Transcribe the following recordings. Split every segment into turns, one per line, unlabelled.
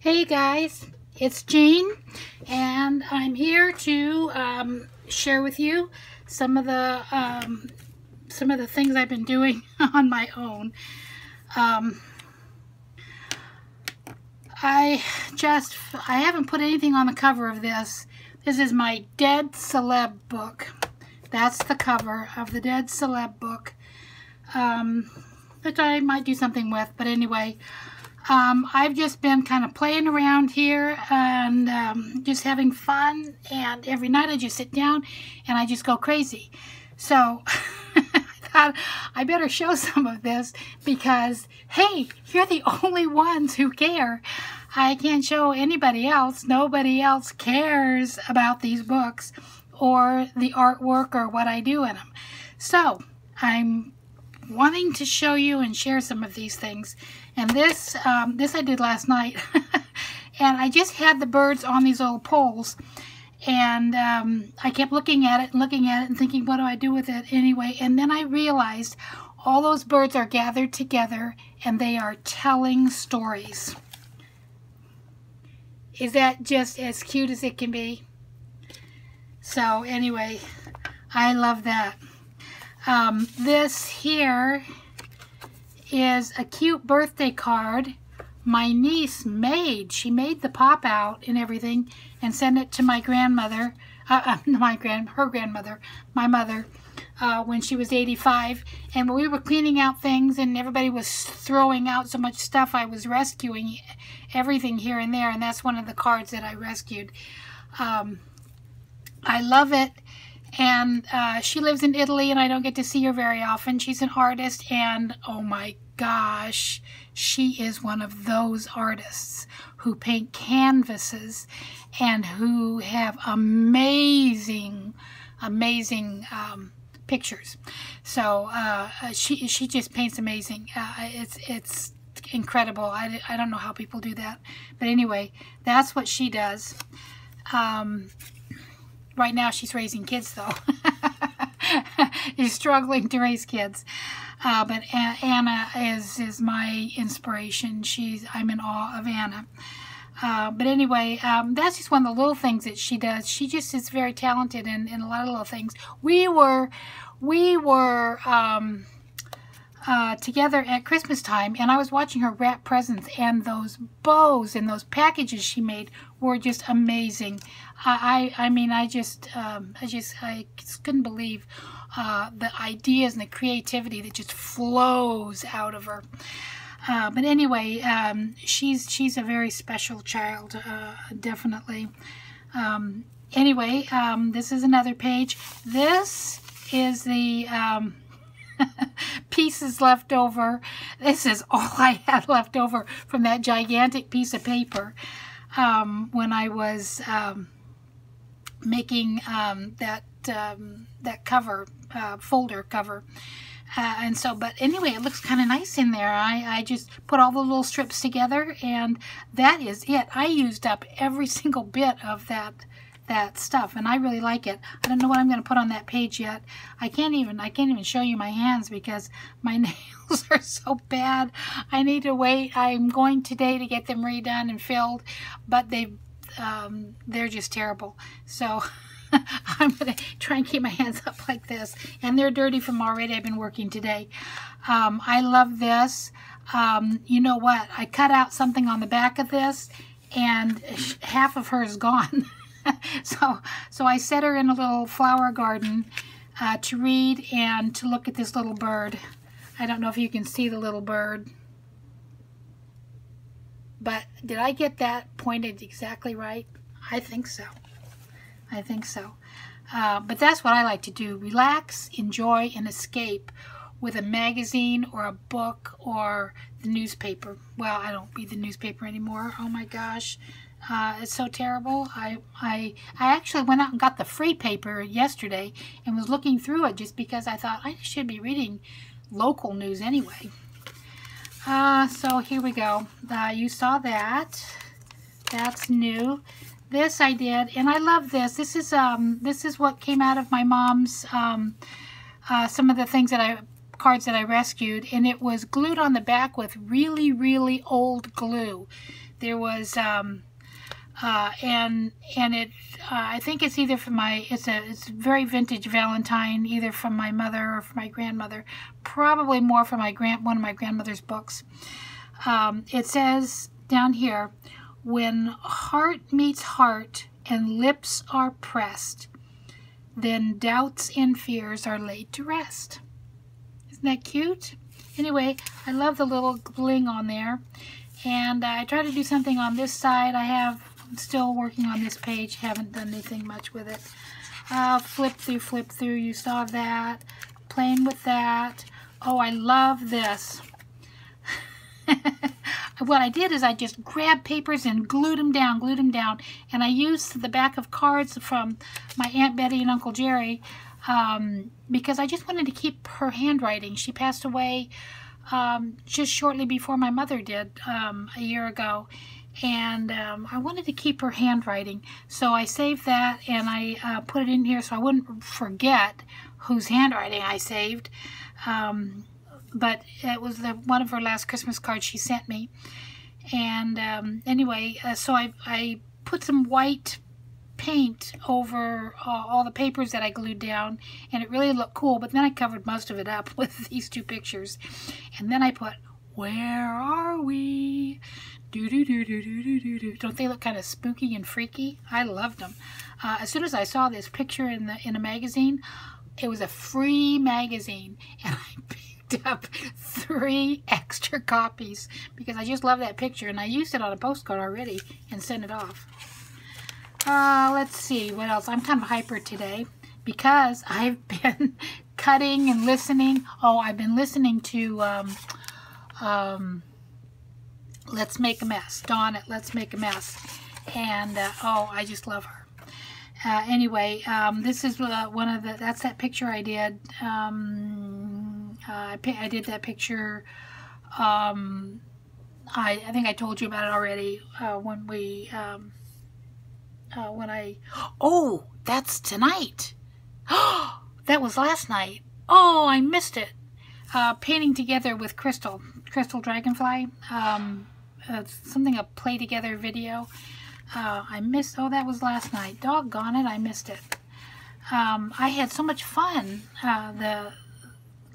Hey guys, it's Jean, and I'm here to share with you some of the things I've been doing on my own. I haven't put anything on the cover of this. This is my Dead Celeb book. That's the cover of the Dead Celeb book, which I might do something with, but anyway. I've just been kind of playing around here and just having fun, and every night I just sit down and I just go crazy. So I thought I better show some of this because, hey, you're the only ones who care. I can't show anybody else. Nobody else cares about these books or the artwork or what I do in them. So I'm wanting to show you and share some of these things. And this I did last night. And I just had the birds on these little poles. And I kept looking at it and thinking, what do I do with it anyway? And then I realized all those birds are gathered together and they are telling stories. Is that just as cute as it can be? So anyway, I love that. This here is a cute birthday card my niece made. She made the pop out and everything and sent it to my grandmother, her grandmother, my mother, when she was 85. And when we were cleaning out things and everybody was throwing out so much stuff, I was rescuing everything here and there, and that's one of the cards that I rescued. I love it. And she lives in Italy, and I don't get to see her very often. She's an artist, and oh my gosh, she is one of those artists who paint canvases and who have amazing pictures. So she just paints amazing. It's incredible. I don't know how people do that, but anyway, that's what she does. Right now she's raising kids, though. She's struggling to raise kids. But Anna is my inspiration. I'm in awe of Anna. But anyway, that's just one of the little things that she does. She just is very talented in a lot of little things. We were together at Christmas time, and I was watching her wrap presents, and those bows and those packages she made were just amazing. I mean, I just couldn't believe the ideas and the creativity that just flows out of her. But anyway, she's a very special child, definitely. Anyway, this is another page. This is the pieces left over. This is all I had left over from that gigantic piece of paper when I was making that cover, folder cover. And so, but anyway, it looks kind of nice in there. I just put all the little strips together, and that is it. I used up every single bit of that stuff, and I really like it. I don't know what I'm going to put on that page yet. I can't even show you my hands because my nails are so bad. I need to wait. I'm going today to get them redone and filled, but they're just terrible. So I'm going to try and keep my hands up like this, and they're dirty from already. I've been working today. I love this. You know what? I cut out something on the back of this, and half of her is gone. So I set her in a little flower garden to read and to look at this little bird. I don't know if you can see the little bird, but did I get that pointed exactly right? I think so. I think so. But that's what I like to do. Relax, enjoy, and escape with a magazine or a book or the newspaper. Well, I don't read the newspaper anymore. Oh my gosh. It's so terrible. I actually went out and got the free paper yesterday and was looking through it just because I thought I should be reading local news anyway. So here we go. You saw that. That's new. This I did, and I love this. This is what came out of my mom's some of the things that cards that I rescued, and it was glued on the back with really, really old glue. There was, and it, I think it's either from it's very vintage Valentine, either from my mother or from my grandmother, probably more from one of my grandmother's books. It says down here, when heart meets heart and lips are pressed, then doubts and fears are laid to rest. Isn't that cute? Anyway, I love the little bling on there. And I try to do something on this side. I'm still working on this page. Haven't done anything much with it. Flip through. You saw that. Playing with that. Oh, I love this. What I did is I just grabbed papers and glued them down. And I used the back of cards from my Aunt Betty and Uncle Jerry because I just wanted to keep her handwriting. She passed away just shortly before my mother did, a year ago. And I wanted to keep her handwriting. So I saved that and I put it in here so I wouldn't forget whose handwriting I saved. But it was one of her last Christmas cards she sent me. And anyway, so I put some white paint over all the papers that I glued down, and it really looked cool. But then I covered most of it up with these two pictures. And then I put, "Where are we? Do-do-do-do-do-do-do." Don't they look kind of spooky and freaky? I loved them. As soon as I saw this picture in a magazine, it was a free magazine, and I picked up 3 extra copies because I just love that picture, and I used it on a postcard already and sent it off. Let's see what else. I'm kind of hyper today because I've been cutting and listening. Oh, I've been listening to Let's Make a Mess. Dawn at Let's Make a Mess, and oh, I just love her. Anyway, this is that's that picture I did. I did that picture. I think I told you about it already oh, that's tonight. That was last night. Oh, I missed it. Painting together with Crystal Dragonfly. Something, a play together video. I missed, oh, that was last night. Doggone it, I missed it. I had so much fun.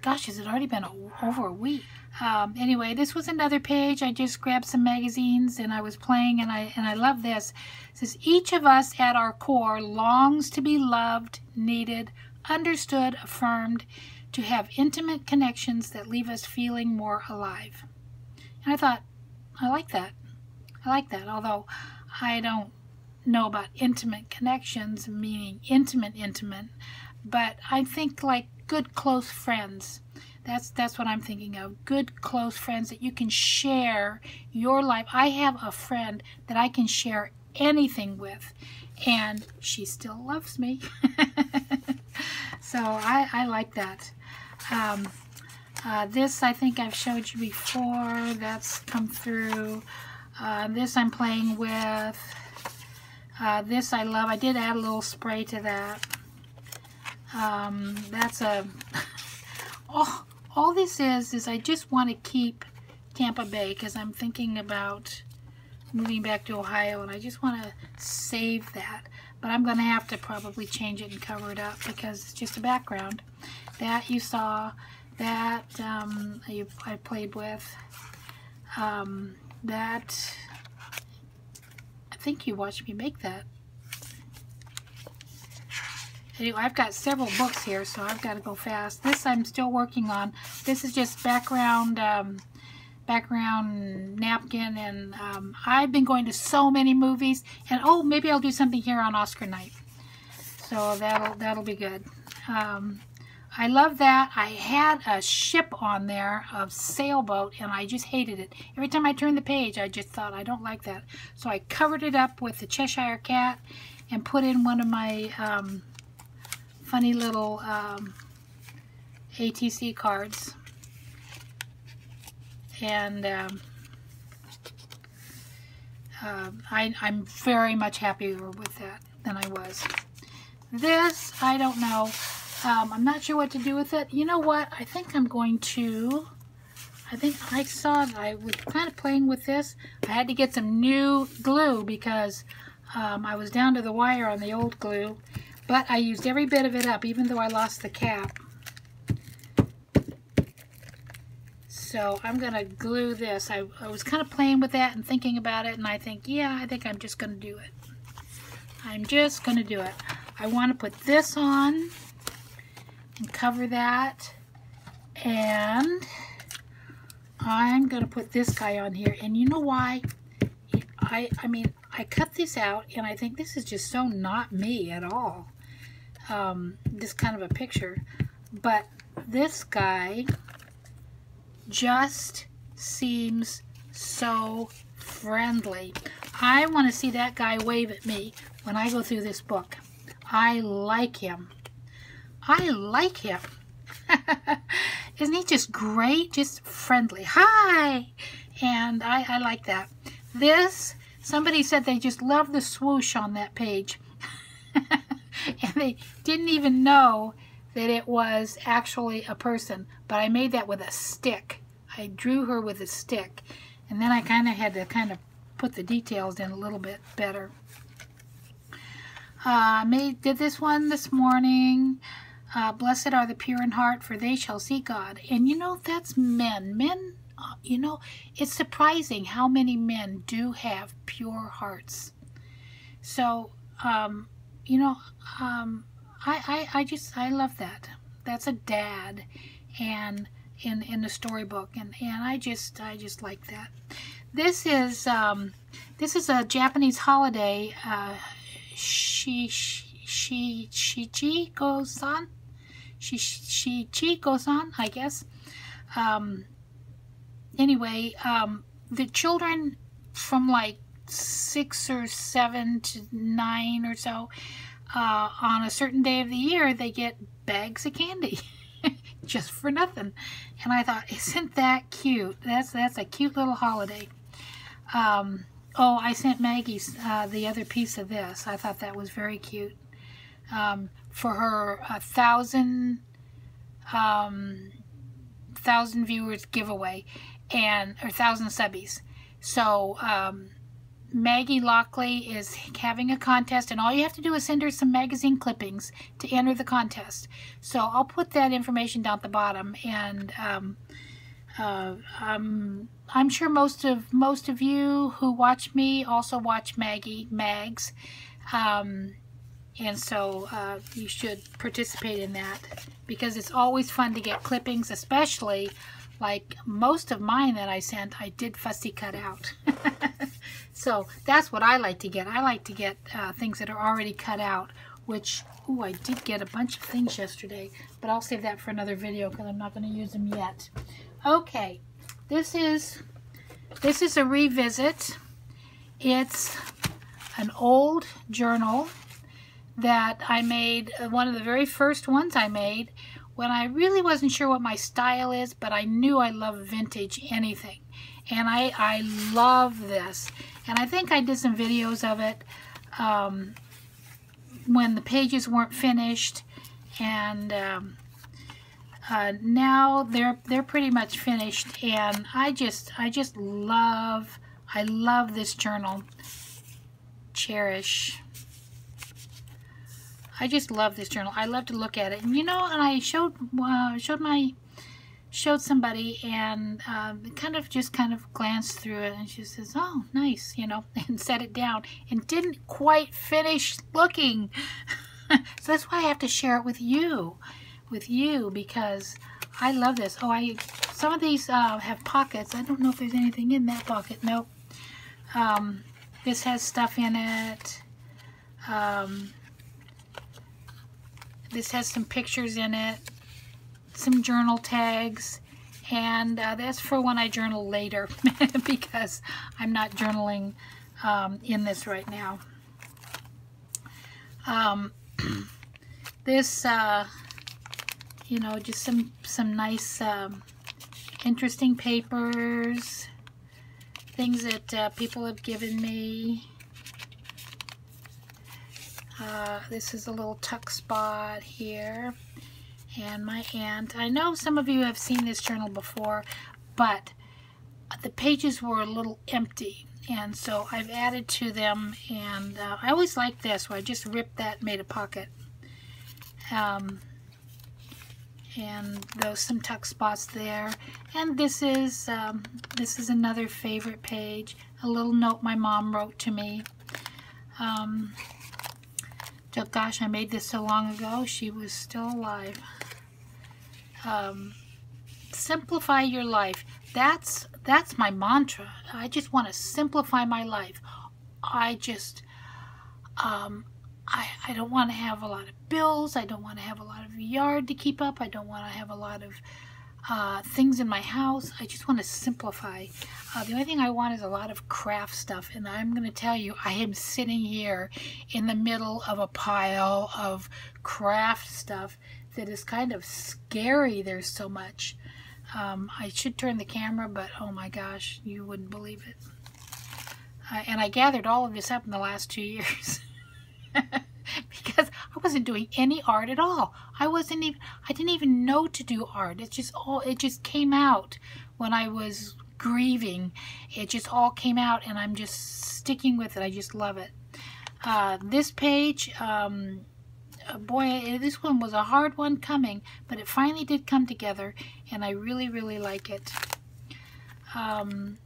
Gosh, has it already been over a week? Anyway, this was another page. I just grabbed some magazines and I was playing, and I love this. It says, each of us at our core longs to be loved, needed, understood, affirmed, to have intimate connections that leave us feeling more alive. And I thought, I like that. I like that, although I don't know about intimate connections, meaning intimate, but I think like good close friends. That's what I'm thinking of. Good close friends that you can share your life. I have a friend that I can share anything with, and she still loves me. So I like that. This I think I've showed you before. That's come through. This I'm playing with. This I love. I did add a little spray to that. That's a... Oh, all this is I just want to keep Tampa Bay because I'm thinking about moving back to Ohio, and I just want to save that. But I'm going to have to probably change it and cover it up because it's just a background. That you saw, that I played with, that I think you watched me make that. Anyway, I've got several books here, so I've got to go fast. This I'm still working on. This is just background napkin, and I've been going to so many movies, and oh, maybe I'll do something here on Oscar night. So that'll be good. I love that. I had a ship on there, a sailboat, and I just hated it. Every time I turned the page, I just thought, I don't like that. So I covered it up with the Cheshire Cat and put in one of my funny little ATC cards. And I'm very much happier with that than I was. This, I don't know. I'm not sure what to do with it. You know what? I think I'm going to I think I saw that I was kind of playing with this. I had to get some new glue because I was down to the wire on the old glue, but I used every bit of it up, even though I lost the cap. So I'm going to glue this. I was kind of playing with that and thinking about it, and I think, yeah, I think I'm just going to do it. I'm just going to do it. I want to put this on and cover that, and I'm going to put this guy on here. And you know why? I mean, I cut this out, and I think this is just so not me at all. This kind of a picture. But this guy just seems so friendly. I want to see that guy wave at me when I go through this book. I like him. I like him. Isn't he just great? Just friendly. Hi! And I like that. This, somebody said they just love the swoosh on that page. And they didn't even know that it was actually a person, but I made that with a stick. I drew her with a stick, and then I kind of had to put the details in a little bit better. Did this one this morning. Blessed are the pure in heart, for they shall see God. And you know, that's men. Men, you know, it's surprising how many men do have pure hearts. So, you know, I love that. That's a dad, and in the storybook, and I just like that. This is a Japanese holiday. Shichiko-san, Shichiko-san, I guess. Anyway, the children from like 6 or 7 to 9 or so, on a certain day of the year, they get bags of candy just for nothing. And I thought, isn't that cute? That's a cute little holiday. Oh, I sent Maggie the other piece of this. I thought that was very cute. For her 1,000 viewers giveaway, or 1,000 subbies. So Maggie Lockley is having a contest, and all you have to do is send her some magazine clippings to enter the contest. So I'll put that information down at the bottom, and I'm sure most of you who watch me also watch Mags, and so you should participate in that, because it's always fun to get clippings, especially like most of mine that I sent, I did fussy cut out. So that's what I like to get. I like to get things that are already cut out, which, ooh, I did get a bunch of things yesterday, but I'll save that for another video because I'm not going to use them yet. Okay, this is a revisit. It's an old journal that I made, one of the very first ones I made when I really wasn't sure what my style is, but I knew I love vintage anything. And I love this. And I think I did some videos of it when the pages weren't finished, and now they're pretty much finished, and I love this journal. Cherish. I just love this journal. I love to look at it, and you know, and I showed somebody, and kind of glanced through it, and she says, "Oh, nice," you know, and set it down, and didn't quite finish looking. So that's why I have to share it with you, because I love this. Oh, some of these have pockets. I don't know if there's anything in that pocket. Nope. This has stuff in it. This has some pictures in it, some journal tags, and that's for when I journal later, because I'm not journaling in this right now. This, you know, just some nice, interesting papers, things that people have given me. This is a little tuck spot here, and my aunt. I know some of you have seen this journal before, but the pages were a little empty, and so I've added to them, and I always like this where I just ripped that and made a pocket. And those some tuck spots there. And this is another favorite page, a little note my mom wrote to me. Gosh, I made this so long ago, she was still alive. Simplify your life. That's my mantra. I just want to simplify my life. I just I don't want to have a lot of bills. I don't want to have a lot of yard to keep up. I don't want to have a lot of things in my house. I just want to simplify. The only thing I want is a lot of craft stuff, and I'm going to tell you, I am sitting here in the middle of a pile of craft stuff that is kind of scary. There's so much. I should turn the camera, but oh my gosh, you wouldn't believe it. And I gathered all of this up in the last 2 years. Because I wasn't doing any art at all. I didn't even know to do art. It just came out when I was grieving. It just all came out, and I'm just sticking with it. I just love it. This page, boy, this one was a hard one coming, but it finally did come together, and I really, really like it.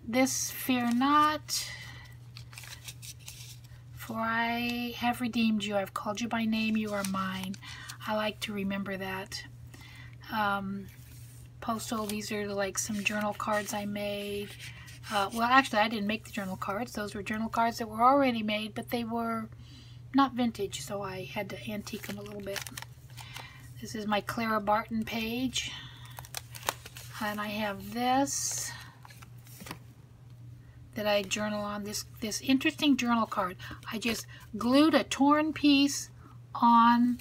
This, fear not, for I have redeemed you. I've called you by name. You are mine. I like to remember that. Postal, these are like some journal cards I made. Well, actually, I didn't make the journal cards. Those were journal cards that were already made, but they were not vintage, so I had to antique them a little bit. This is my Clara Barton page. And I have this that I journal on, this interesting journal card. I just glued a torn piece on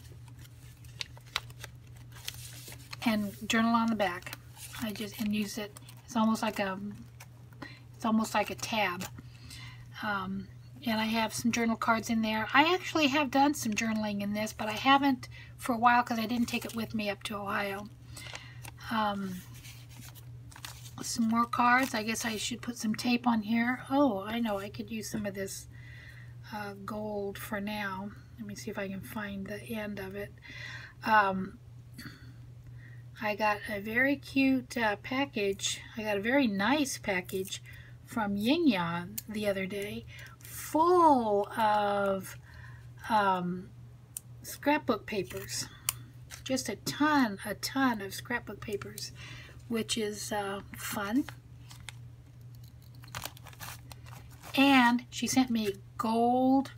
and journal on the back. I just use it. It's almost like a tab. And I have some journal cards in there. I actually have done some journaling in this, but I haven't for a while because I didn't take it with me up to Ohio. Some more cards. I guess I should put some tape on here. Oh, I know. I could use some of this gold for now. Let me see if I can find the end of it. I got a very cute package. I got a very nice package from Yin Yang the other day, full of scrapbook papers. Just a ton of scrapbook papers, which is fun. And she sent me gold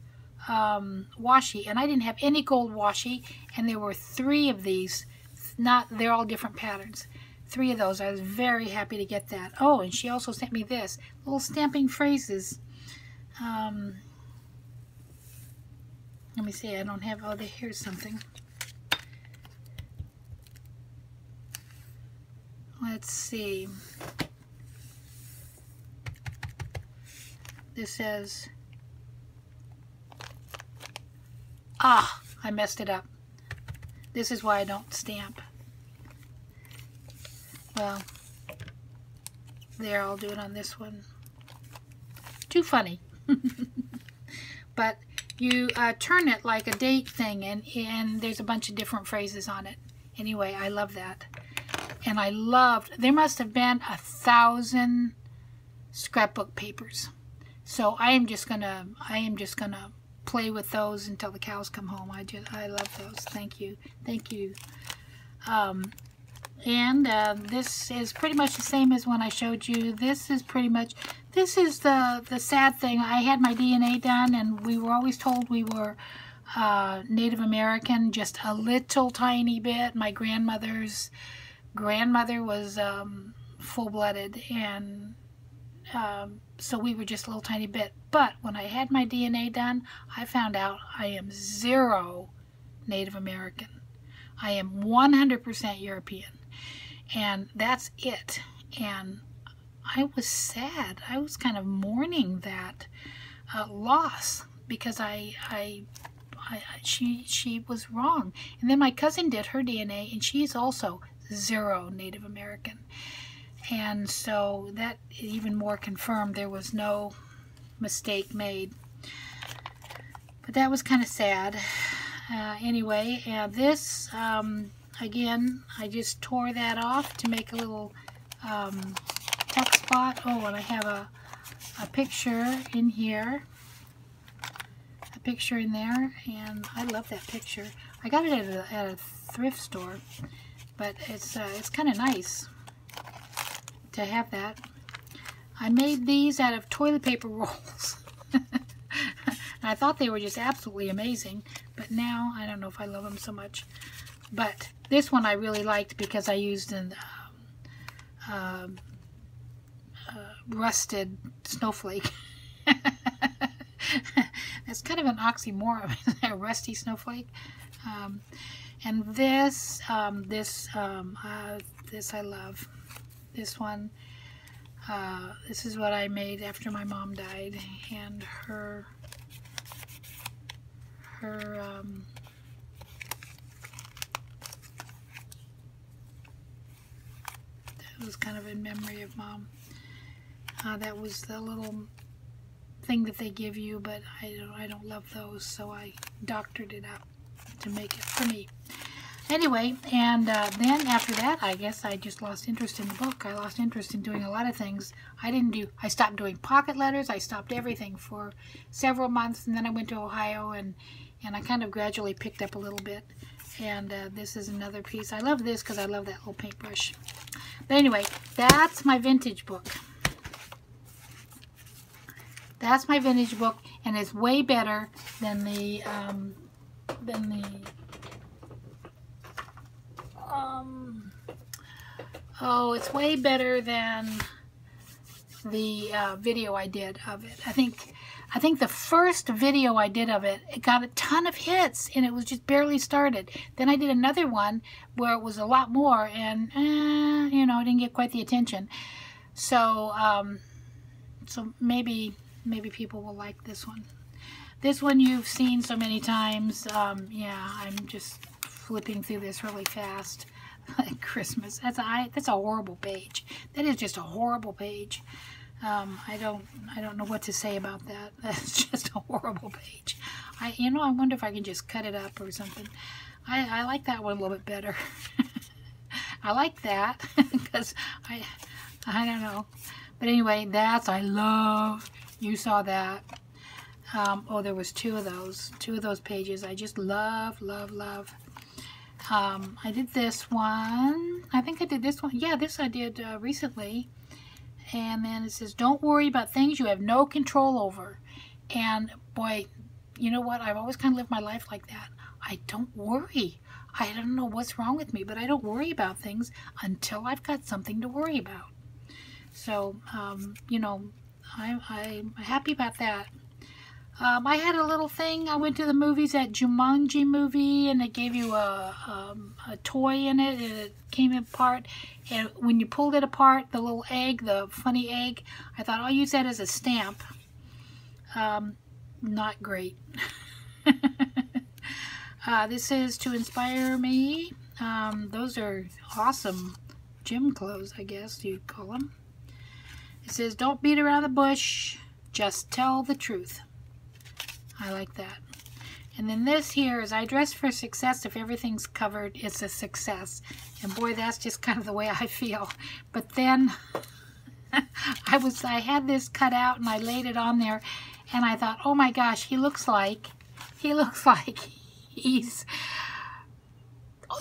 washi, and I didn't have any gold washi, and there were 3 of these. They're all different patterns. 3 of those. I was very happy to get that. Oh, and she also sent me this, little stamping phrases. Let me see, I don't have, oh, here's something. Let's see. This says, I messed it up. This is why I don't stamp. Well, there, I'll do it on this one. Too funny. But you turn it like a date thing, and there's a bunch of different phrases on it. Anyway, I love that. And I loved, there must have been 1,000 scrapbook papers. So I am just gonna play with those until the cows come home. I love those. Thank you. Thank you. And this is pretty much the same as when I showed you. This is the sad thing. I had my DNA done, and we were always told we were Native American, just a little tiny bit. My grandmother's grandmother was full-blooded, and so we were just a little tiny bit. But when I had my DNA done, I found out I am 0 Native American. I am 100% European. And that's it. And I was sad. I was kind of mourning that loss, because she was wrong. And then my cousin did her DNA, and she's also 0 Native American. And so that even more confirmed there was no mistake made. But that was kind of sad. Anyway, this, again, I just tore that off to make a little tuck spot. Oh, and I have a picture in here. A picture in there, and I love that picture. I got it at a thrift store, but it's kind of nice to have that. I made these out of toilet paper rolls. I thought they were just absolutely amazing, but now I don't know if I love them so much. But this one I really liked because I used an rusted snowflake. That's kind of an oxymoron, a rusty snowflake. And this I love. This one, this is what I made after my mom died, and her that was kind of in memory of Mom. That was the little thing that they give you, but I don't love those, so I doctored it up to make it for me. Anyway, and then after that, I guess I just lost interest in the book. I lost interest in doing a lot of things. I stopped doing pocket letters. I stopped everything for several months, and then I went to Ohio, and I kind of gradually picked up a little bit. And this is another piece. I love this because I love that little paintbrush. But anyway, that's my vintage book. That's my vintage book, and it's way better than the oh, it's way better than the video I did of it. I think the first video I did of it, it got a ton of hits, and it was just barely started. Then I did another one where it was a lot more, and you know, it didn't get quite the attention. So so maybe people will like this one. This one you've seen so many times. Yeah, I'm just flipping through this really fast. Christmas. That's a horrible page. That is just a horrible page. I don't know what to say about that. That's just a horrible page. I wonder if I can just cut it up or something. I like that one a little bit better. I like that because I don't know. But anyway, I love. You saw that. Oh, there was two of those pages. I just love. I did this one. I think I did this one. Yeah, this I did recently. And then it says, don't worry about things you have no control over. And boy, you know what? I've always kind of lived my life like that. I don't worry. I don't know what's wrong with me, but I don't worry about things until I've got something to worry about. So, you know, I'm happy about that. I had a little thing. I went to the movies, that Jumanji movie, and it gave you a toy in it, and it came apart. And when you pulled it apart, the little egg, the funny egg, I thought I'll use that as a stamp. Not great. This is to inspire me. Those are awesome gym clothes, I guess you'd call them. It says, don't beat around the bush, just tell the truth. I like that. And then this here is, I dress for success. If everything's covered, it's a success. And boy, that's just kind of the way I feel. But then I had this cut out and I laid it on there, and I thought, oh my gosh, he looks like he's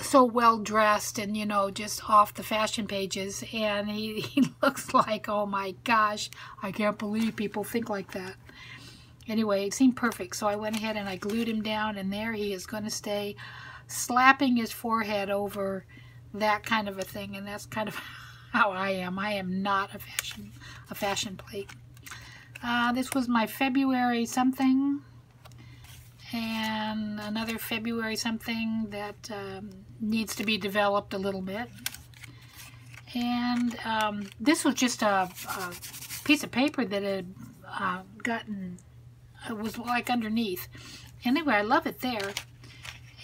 so well dressed and, you know, just off the fashion pages. And he looks like, oh my gosh, I can't believe people think like that. Anyway, it seemed perfect, so I went ahead and I glued him down, and there he is going to stay, slapping his forehead over that kind of a thing, and that's kind of how I am. I am not a fashion plate. This was my February something, and another February something that needs to be developed a little bit. And this was just a piece of paper that had gotten... It was like underneath. Anyway, I love it there.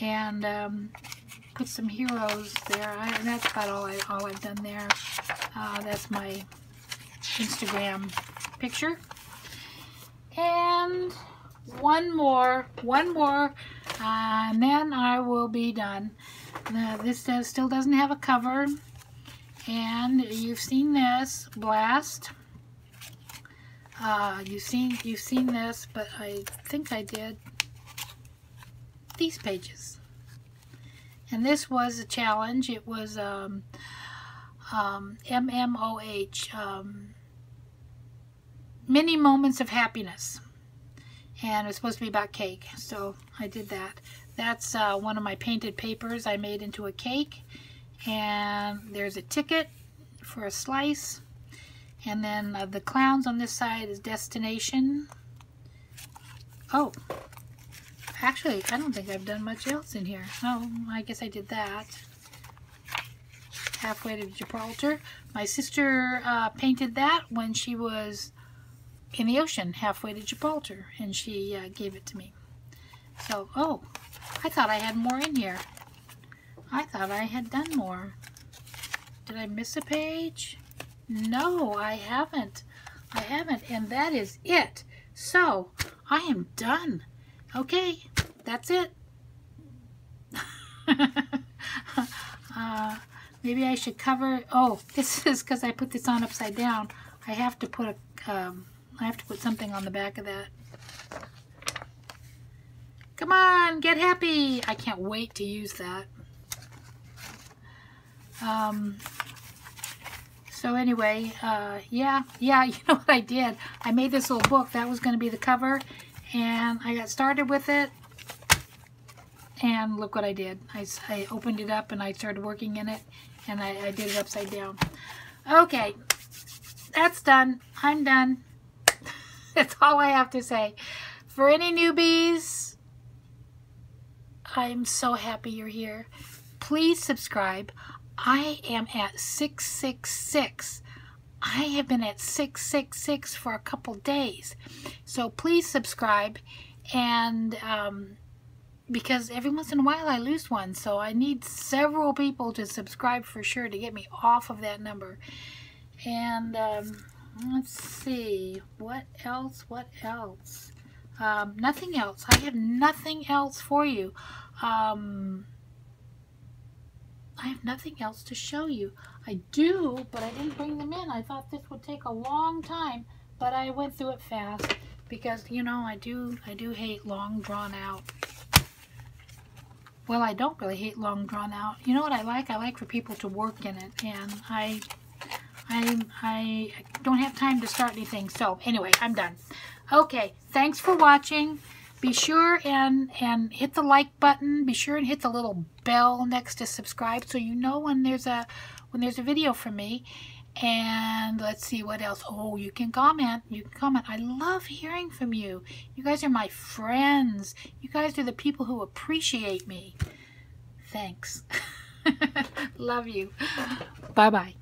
And put some heroes there. That's about all I've done there. That's my Instagram picture. And one more, and then I will be done. This still doesn't have a cover, and you've seen this blast. You've seen this, but I think I did these pages. And this was a challenge. It was MMOH, Mini Moments of Happiness. And it was supposed to be about cake, so I did that. That's one of my painted papers I made into a cake. And there's a ticket for a slice. And then the clowns on this side is destination. Oh, actually, I don't think I've done much else in here. Oh, I guess I did that. Halfway to Gibraltar. My sister painted that when she was in the ocean, halfway to Gibraltar, and she gave it to me. So, oh, I thought I had more in here. I thought I had done more. Did I miss a page? No, I haven't. I haven't, and that is it. So, I am done. Okay, that's it. Maybe I should cover. Oh, this is because I put this on upside down. I have to put something on the back of that. Come on, get happy. I can't wait to use that. So anyway, yeah, you know what I did? I made this little book. That was going to be the cover, and I got started with it, and look what I did. I opened it up, and I started working in it, and I did it upside down. Okay, that's done. I'm done. That's all I have to say. For any newbies, I'm so happy you're here. Please subscribe. I am at 666. I have been at 666 for a couple days. So please subscribe. And because every once in a while I lose one. So I need several people to subscribe for sure to get me off of that number. And let's see. What else? What else? Nothing else. I have nothing else for you. I have nothing else to show you. I do, but I didn't bring them in. I thought this would take a long time, but I went through it fast because, you know, I do hate long drawn out. Well, I don't really hate long drawn out. You know what I like? I like for people to work in it, and I don't have time to start anything. So anyway, I'm done. Okay, thanks for watching. Be sure and hit the like button. Be sure and hit the little bell next to subscribe so you know when there's a video from me. And let's see what else. Oh, you can comment. You can comment. I love hearing from you. You guys are my friends. You guys are the people who appreciate me. Thanks. Love you. Bye-bye.